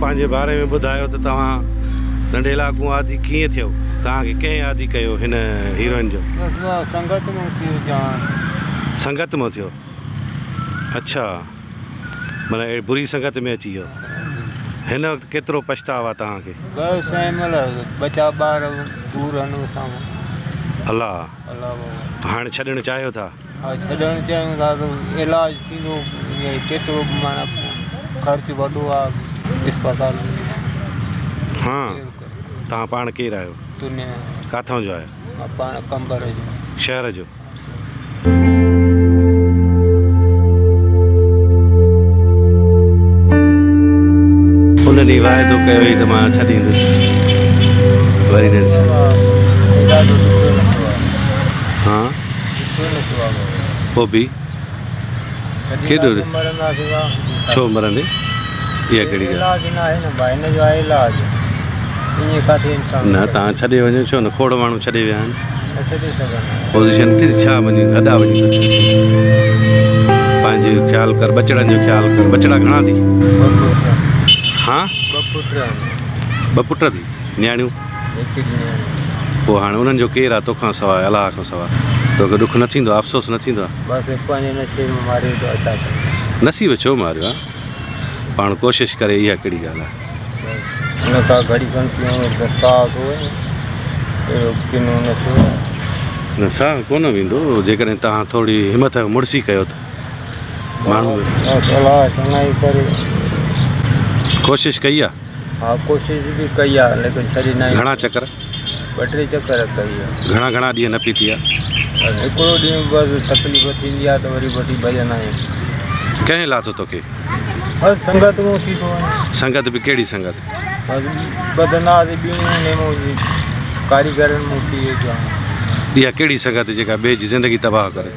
पंहिंजे बारे में ॿुधायो त तव्हां नंढे इलाइक़ो आदि कीअं थियो, तव्हांखे कंहिं आदि कयो हिन हीरोइन जो? संगत में थियो जान। संगत में थियो? अच्छा, माना बुरी संगत में अची वियो। हिन वक़्तु केतिरो पछतावा तव्हांखे? बस मतलब बचा ॿार दूर आहिनि असां। अलाह अलाह हाणे छॾणु चाहियो था? हा छॾणु चाहियूं था त इलाज थींदो, केतिरो माना ख़र्चु वॾो आहे अस्पताल में। हाँ, तव्हां पाण केरु आहियो? दुनिया किथां जो आहियो? पाण कंबर जो। शहर जो? उन ॾींहुं वाइदो कयो हुई त मां छॾींदुसि, वरी न हाँ पोइ बि केॾो छो मरंदे? इहा कहिड़ी इलाज न आहे न भाई, हिन जो आहे इलाज। ईअं किथे इंसानु न तव्हां छॾे वञो, छो न खोड़ माण्हू छॾे विया आहिनि। न छॾे सघंदा। पोज़ीशन थी छा वञी गॾा वञी पंहिंजो ख़्यालु कर, बचड़नि जो ख़्यालु कर। बचड़ा घणा थी? हाँ ॿ पुट थी? न्याणियूं? पोइ हाणे उन्हनि जो केरु आहे तोखां सवाइ, अलाह खां सवाइ? तोखे ॾुख न थींदो, अफ़सोस न थींदो आहे? बसि पंहिंजे नसीब में मारियो त असां नसीब छो मारियो आहे? पाण कोशिशि करे, इहा कहिड़ी ॻाल्हि आहे? हुन खां घड़ी खनि पियूं साह किनो न थियो। न साह कोन वेंदो जेकॾहिं तव्हां थोरी हिमत मुड़सी कयो त। माण्हू सलाह सुनाई करे कोशिशि कई आहे? हाँ कोशिश भी कई आहे, लेकिन छॾी न। घणा चकर? 2-3 चकर कई आहे। घणा ॾींहं न पीती आहे? हिकिड़ो ॾींहुं बसि तकलीफ़ थींदी आहे त वरी वठी भॼंदा आहियूं। कंहिं लाथो तोखे? बसि संगत में थी थो वञे। संगत बि कहिड़ी संगत? बसि बदनाज़ ॿी कारीगरनि में थी वेंदो आहे। इहा कहिड़ी संगत जेका ॿिए जी ज़िंदगी तबाह करे?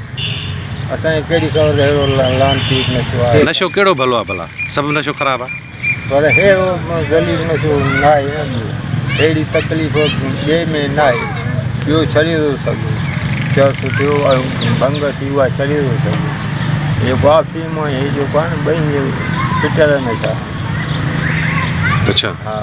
असांखे कहिड़ी ख़बर अहिड़ो लान पीक नशो आहे। नशो कहिड़ो भलो आहे भला? सभु नशो ख़राबु आहे, पर अहिड़ो ग़रीब नशो न आहे न। अहिड़ी तकलीफ़ ॿिए में न आहे। ॿियो छॾे थो सघे, चर्स थियो भंग थी, उहा छॾे थो सघे। इहो अफ़ीम हे जेको आहे न, ॿई पिटल नशा। अच्छा हा।